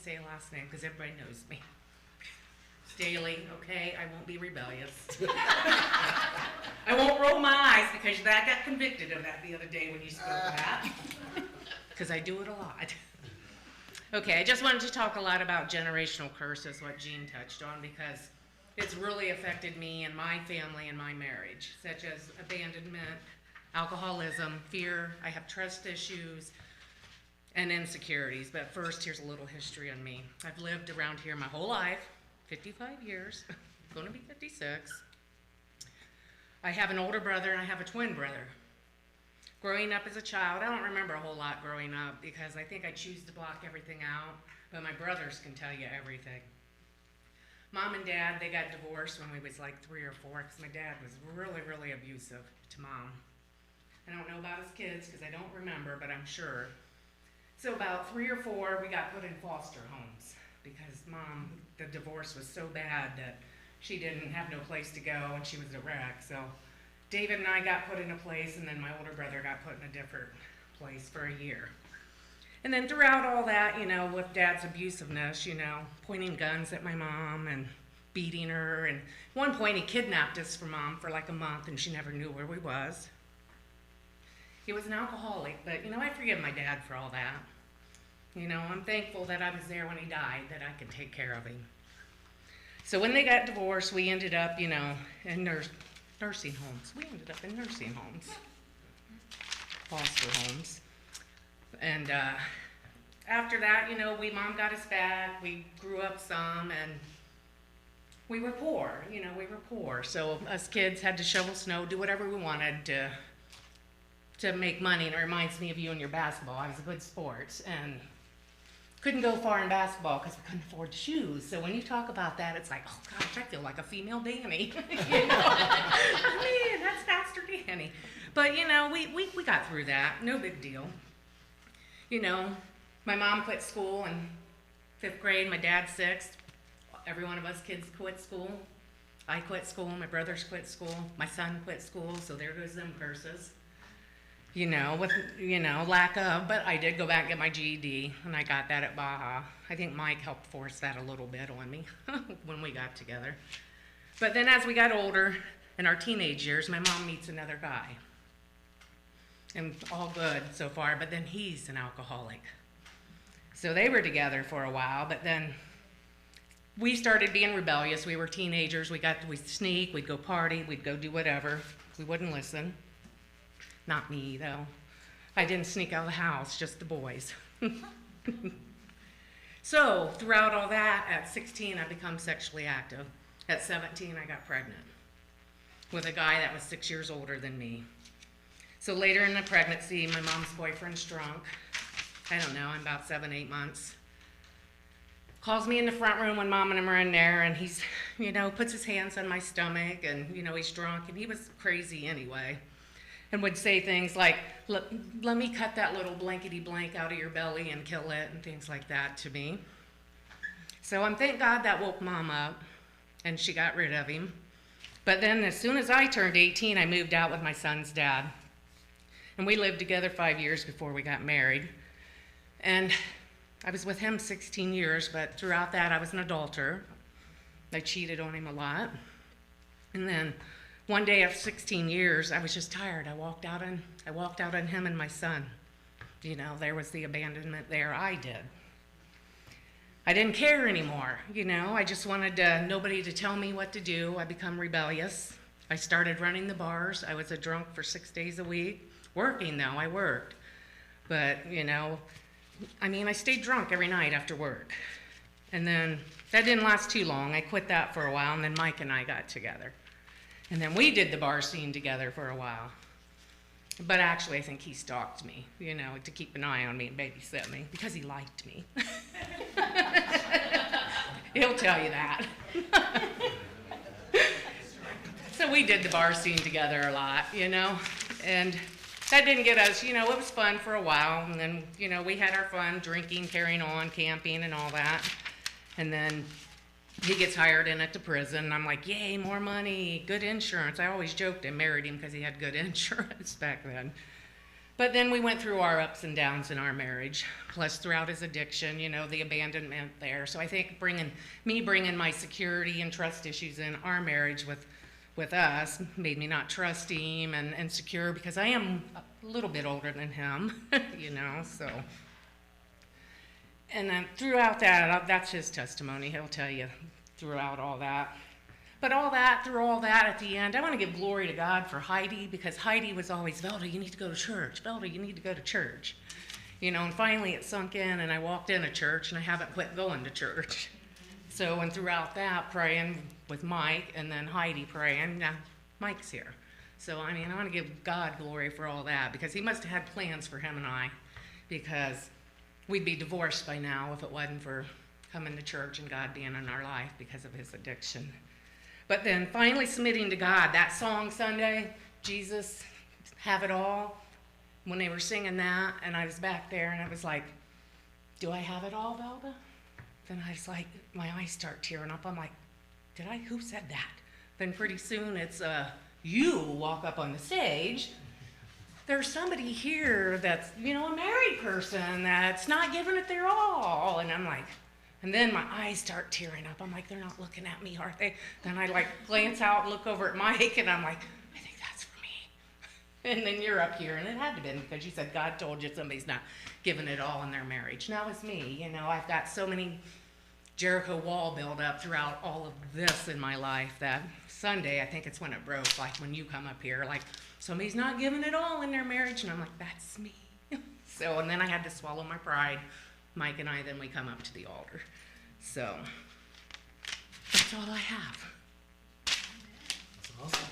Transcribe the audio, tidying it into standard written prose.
say a last name because everybody knows me. Staley, okay? I won't be rebellious. I won't roll my eyes because I got convicted of that the other day when you spoke of that. Because I do it a lot. Okay, I just wanted to talk a lot about generational curses, what Jean touched on, because it's really affected me and my family and my marriage, such as abandonment, alcoholism, fear, I have trust issues, and insecurities. But first, here's a little history on me. I've lived around here my whole life, 55 years, going to be 56. I have an older brother and I have a twin brother. Growing up as a child, I don't remember a whole lot growing up because I think I choose to block everything out, but my brothers can tell you everything. Mom and Dad, they got divorced when we was like 3 or 4 because my dad was really, really abusive to Mom. I don't know about his kids because I don't remember, but I'm sure. So about 3 or 4, we got put in foster homes because Mom, the divorce was so bad that she didn't have no place to go and she was a wreck. So David and I got put in a place, and then my older brother got put in a different place for a year. And then throughout all that, you know, with Dad's abusiveness, you know, pointing guns at my mom and beating her. And at one point he kidnapped us from Mom for like a month and she never knew where we was. He was an alcoholic, but you know, I forgive my dad for all that. You know, I'm thankful that I was there when he died, that I could take care of him. So when they got divorced, we ended up, you know, in nursing homes. We ended up in nursing homes, foster homes. And after that, you know, Mom got us back. We grew up some, and we were poor. You know, we were poor. So us kids had to shovel snow, do whatever we wanted to make money. And it reminds me of you and your basketball. I was a good sport and couldn't go far in basketball because we couldn't afford shoes. So when you talk about that, it's like, oh gosh, I feel like a female Danny. You know? Man, that's Pastor Danny. But you know, we got through that. No big deal. You know, my mom quit school in 5th grade, my dad 6th. Every one of us kids quit school. I quit school, my brothers quit school, my son quit school, so there goes them curses. You know, with, you know, lack of, but I did go back and get my GED, and I got that at Baja. I think Mike helped force that a little bit on me when we got together. But then as we got older, in our teenage years, my mom meets another guy. And all good so far, but then he's an alcoholic. So they were together for a while, but then we started being rebellious. We were teenagers. We'd sneak, we'd go party, we'd go do whatever. We wouldn't listen. Not me, though. I didn't sneak out of the house, just the boys. So throughout all that, at 16, I become sexually active. At 17, I got pregnant with a guy that was 6 years older than me. So later in the pregnancy, my mom's boyfriend's drunk. I don't know, I'm about 7, 8 months. Calls me in the front room when Mom and him are in there, and he's, you know, puts his hands on my stomach, and, you know, he's drunk, and he was crazy anyway. And would say things like, let me cut that little blankety blank out of your belly and kill it, and things like that to me. So thank God that woke Mom up, and she got rid of him. But then as soon as I turned 18, I moved out with my son's dad. And we lived together 5 years before we got married. And I was with him 16 years, but throughout that I was an adulterer. I cheated on him a lot. And then one day after 16 years, I was just tired. I walked out on him and my son. You know, there was the abandonment there. I did. I didn't care anymore, you know. I just wanted nobody to tell me what to do. I become rebellious. I started running the bars. I was a drunk for 6 days a week. Working though, I worked. But, you know, I mean, I stayed drunk every night after work. And then that didn't last too long. I quit that for a while, and then Mike and I got together. And then we did the bar scene together for a while. But actually, I think he stalked me, you know, to keep an eye on me and babysit me, because he liked me. He'll tell you that. So we did the bar scene together a lot, you know, and that didn't get us, you know, it was fun for a while, and then, you know, we had our fun drinking, carrying on, camping, and all that. And then he gets hired in at the prison, and I'm like, yay, more money, good insurance. I always joked I married him because he had good insurance back then. But then we went through our ups and downs in our marriage, plus throughout his addiction, you know, the abandonment there. So I think bringing my security and trust issues in our marriage with us made me not trust him and secure, because I am a little bit older than him, you know, so. And then throughout that, that's his testimony. He'll tell you throughout all that. But through all that, at the end, I want to give glory to God for Heidi, because Heidi was always, Velda, you need to go to church. Velda, you need to go to church. You know, and finally it sunk in, and I walked in a church, and I haven't quit going to church. So, and throughout that, praying with Mike, and then Heidi praying, now Mike's here. So, I mean, I want to give God glory for all that, because he must have had plans for him and I, because we'd be divorced by now if it wasn't for coming to church and God being in our life because of his addiction. But then finally submitting to God, that song Sunday, Jesus, Have It All, when they were singing that, and I was back there, and I was like, do I have it all, Velda? Then I was like, my eyes start tearing up. I'm like, who said that? Then pretty soon it's, you walk up on the stage. There's somebody here that's, you know, a married person that's not giving it their all. And I'm like, and then my eyes start tearing up. I'm like, they're not looking at me, are they? Then I like glance out and look over at Mike, and I'm like, I think that's for me. And then you're up here, and it had to be, because you said God told you somebody's not giving it all in their marriage. Now it's me, you know, I've got so many Jericho wall build up throughout all of this in my life that Sunday, I think it's when it broke, like when you come up here, like somebody's not giving it all in their marriage, and I'm like, that's me. So, and then I had to swallow my pride. Mike and I, then we come up to the altar. So, that's all I have. That's awesome.